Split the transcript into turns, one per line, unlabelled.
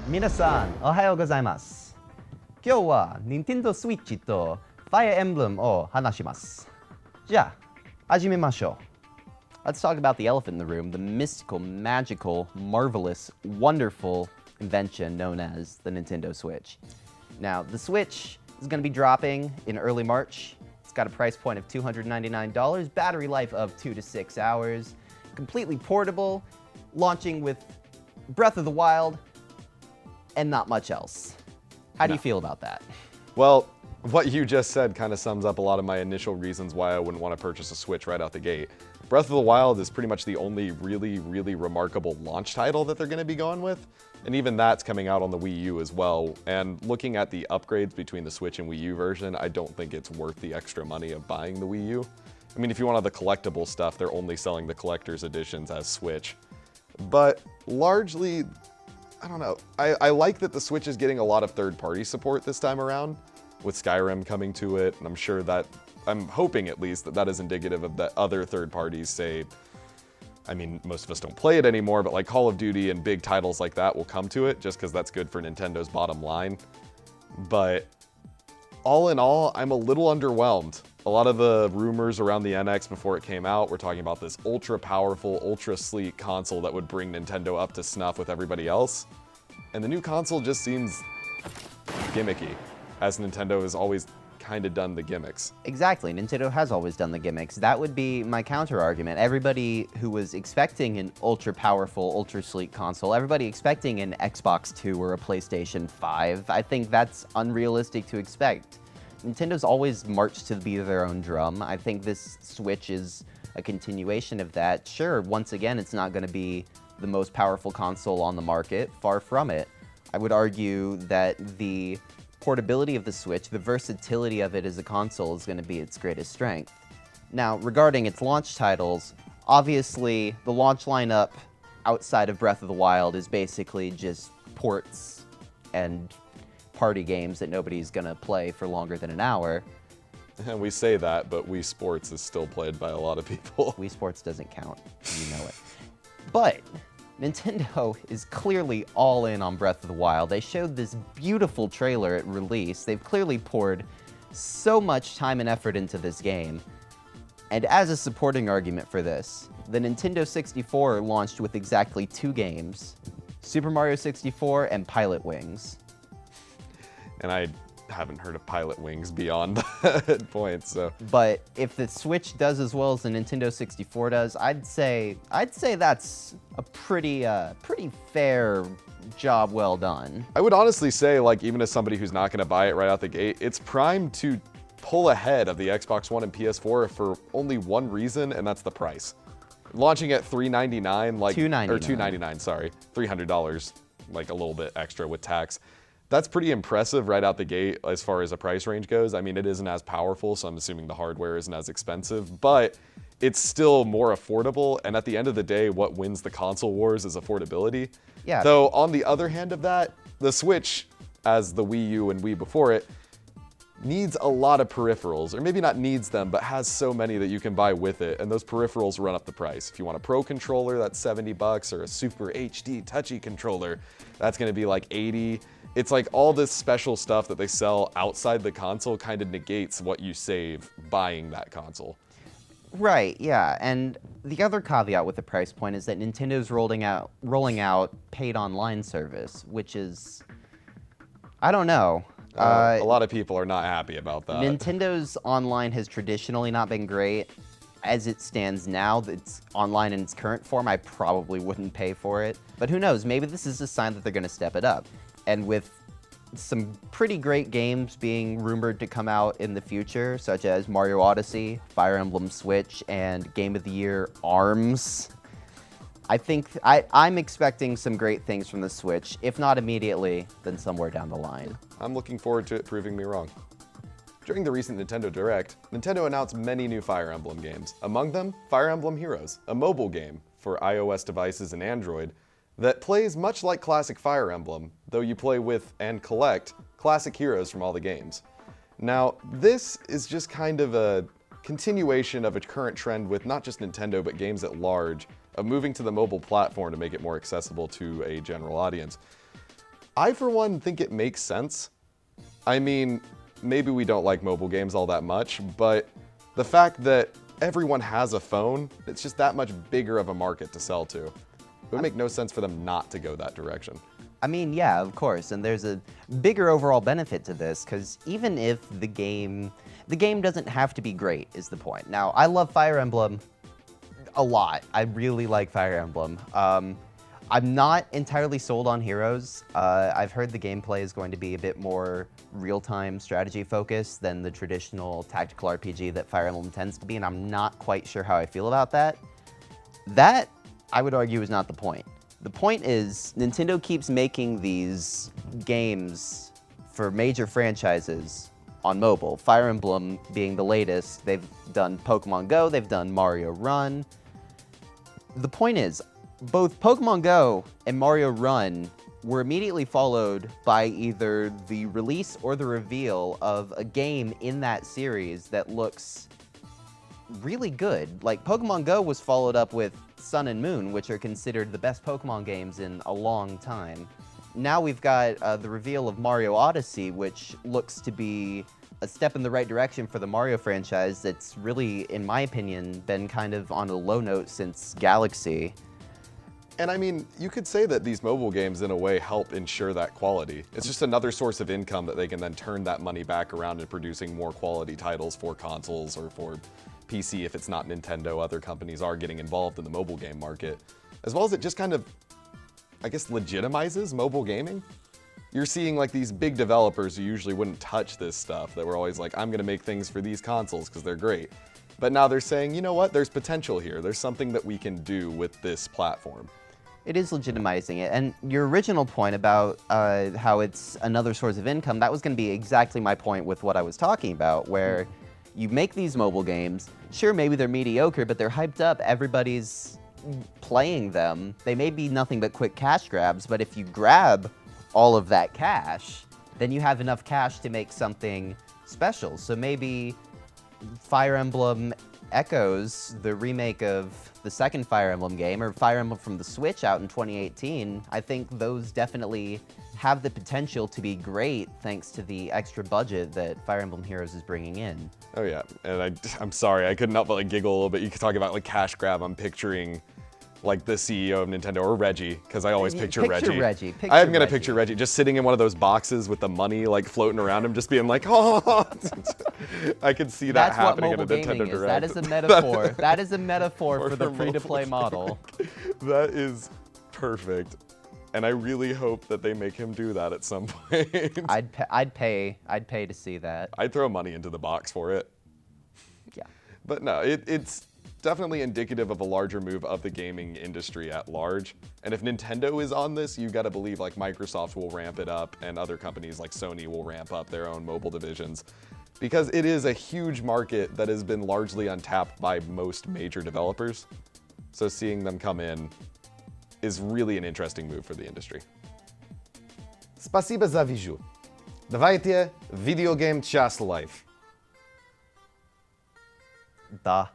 皆さん、おはようございます。今日は Nintendo Switch と Fire Emblem を話します。じゃあ、始めましょう。Let's talk about the elephant in the room, the mystical, magical, marvelous, wonderful invention known as the Nintendo Switch. Now, the Switch is going to be dropping in early March. It's got a price point of $299, battery life of 2 to 6 hours, completely portable, launching with Breath of the Wild, and not much else. How do you feel about that?
Well, what you just said kind of sums up a lot of my initial reasons why I wouldn't want to purchase a Switch right out the gate. Breath of the Wild is pretty much the only really remarkable launch title that they're going to be going with. And even that's coming out on the Wii U as well. And looking at the upgrades between the Switch and Wii U version, I don't think it's worth the extra money of buying the Wii U. I mean, if you want all the collectible stuff, they're only selling the collector's editions as Switch. But largely, I don't know. I like that the Switch is getting a lot of third-party support this time around, with Skyrim coming to it, and I'm hoping at least that is indicative of that other third parties say, I mean, most of us don't play it anymore, but like Call of Duty and big titles like that will come to it, just because that's good for Nintendo's bottom line. But all in all, I'm a little underwhelmed. A lot of the rumors around the NX before it came out were talking about this ultra powerful, ultra sleek console that would bring Nintendo up to snuff with everybody else. And the new console just seems gimmicky, as Nintendo has always kind of done the gimmicks.
Exactly, Nintendo has always done the gimmicks. That would be my counter argument. Everybody who was expecting an ultra powerful, ultra sleek console, everybody expecting an Xbox 2 or a PlayStation 5, I think that's unrealistic to expect. Nintendo's always marched to the beat of their own drum. I think this Switch is a continuation of that. Sure, once again, it's not going to be the most powerful console on the market, far from it. I would argue that the portability of the Switch, the versatility of it as a console is going to be its greatest strength. Now, regarding its launch titles, obviously the launch lineup outside of Breath of the Wild is basically just ports and party games that nobody's going to play for longer than an hour.
And we say that, but Wii Sports is still played by a lot of people.
Wii Sports doesn't count, you know it. But Nintendo is clearly all in on Breath of the Wild. They showed this beautiful trailer at release. They've clearly poured so much time and effort into this game. And as a supporting argument for this, the Nintendo 64 launched with exactly 2 games, Super Mario 64 and Pilot Wings.
And I haven't heard of Pilot Wings beyond that point, so.
But if the Switch does as well as the Nintendo 64 does, I'd say that's a pretty fair job well done.
I would honestly say, like, even as somebody who's not going to buy it right out the gate, it's primed to pull ahead of the Xbox One and PS4 for only one reason, and that's the price. Launching at $399, like,
$299.
or $299, sorry, $300, like a little bit extra with tax. That's pretty impressive right out the gate as far as a price range goes. I mean, it isn't as powerful, so I'm assuming the hardware isn't as expensive, but it's still more affordable. And at the end of the day, what wins the console wars is affordability.
Yeah.
Though on the other hand of that, the Switch, as the Wii U and Wii before it, needs a lot of peripherals, or maybe not needs them, but has so many that you can buy with it, and those peripherals run up the price. If you want a Pro controller, that's $70, or a Super HD touchy controller, that's gonna be like $80. It's like all this special stuff that they sell outside the console kind of negates what you save buying that console.
Right, yeah, and the other caveat with the price point is that Nintendo's rolling out paid online service, which is, I don't know.
A lot of people are not happy about that.
Nintendo's online has traditionally not been great. As it stands now, it's online in its current form, I probably wouldn't pay for it. But who knows, maybe this is a sign that they're going to step it up. And with some pretty great games being rumored to come out in the future, such as Mario Odyssey, Fire Emblem Switch, and Game of the Year ARMS, I think I'm expecting some great things from the Switch, if not immediately, then somewhere down the line.
I'm looking forward to it proving me wrong. During the recent Nintendo Direct, Nintendo announced many new Fire Emblem games. Among them, Fire Emblem Heroes, a mobile game for iOS devices and Android that plays much like classic Fire Emblem, though you play with and collect classic heroes from all the games. Now, this is just kind of a continuation of a current trend with not just Nintendo, but games at large, of moving to the mobile platform to make it more accessible to a general audience. I, for one, think it makes sense. I mean, maybe we don't like mobile games all that much, but the fact that everyone has a phone, it's just that much bigger of a market to sell to. It would make no sense for them not to go that direction.
I mean, yeah, of course, and there's a bigger overall benefit to this, because even if the game doesn't have to be great, is the point. Now, I love Fire Emblem a lot. I really like Fire Emblem. I'm not entirely sold on Heroes. I've heard the gameplay is going to be a bit more real-time strategy focused than the traditional tactical RPG that Fire Emblem tends to be, and I'm not quite sure how I feel about that. That, I would argue, is not the point. The point is, Nintendo keeps making these games for major franchises on mobile. Fire Emblem being the latest. They've done Pokemon Go, they've done Mario Run. The point is, both Pokemon Go and Mario Run were immediately followed by either the release or the reveal of a game in that series that looks really good. Like, Pokemon Go was followed up with Sun and Moon, which are considered the best Pokemon games in a long time. Now we've got the reveal of Mario Odyssey, which looks to be a step in the right direction for the Mario franchise that's really, in my opinion, been kind of on a low note since Galaxy.
And I mean, you could say that these mobile games, in a way, help ensure that quality. It's just another source of income that they can then turn that money back around in producing more quality titles for consoles or for PC if it's not Nintendo. Other companies are getting involved in the mobile game market. As well as it just kind of, I guess, legitimizes mobile gaming. You're seeing like these big developers who usually wouldn't touch this stuff, that were always like, I'm gonna make things for these consoles because they're great. But now they're saying, you know what, there's potential here. There's something that we can do with this platform.
It is legitimizing it. And your original point about how it's another source of income, that was going to be exactly my point with what I was talking about, where you make these mobile games, sure, maybe they're mediocre, but they're hyped up, everybody's playing them. They may be nothing but quick cash grabs, but if you grab all of that cash, then you have enough cash to make something special. So maybe Fire Emblem Echoes, the remake of the second Fire Emblem game, or Fire Emblem from the Switch out in 2018, I think those definitely have the potential to be great thanks to the extra budget that Fire Emblem Heroes is bringing in.
Oh yeah, and I'm sorry, I couldn't help but like giggle a little bit. You could talk about like cash grab. I'm picturing like the CEO of Nintendo, or Reggie, because I always picture Reggie. I'm gonna picture Reggie just sitting in one of those boxes with the money like floating around him, just being like, oh. I could see that happening in a Nintendo Direct.
That is a metaphor. That is a metaphor for the free-to-play model.
That is perfect, and I really hope that they make him do that at some point.
I'd pay to see that.
I'd throw money into the box for it.
Yeah.
But no, it's definitely indicative of a larger move of the gaming industry at large. And if Nintendo is on this, you gotta believe like Microsoft will ramp it up, and other companies like Sony will ramp up their own mobile divisions. Because it is a huge market that has been largely untapped by most major developers. So seeing them come in is really an interesting move for the industry.
Спасибо за вижу. Давайте Video Game Час Live.
Да.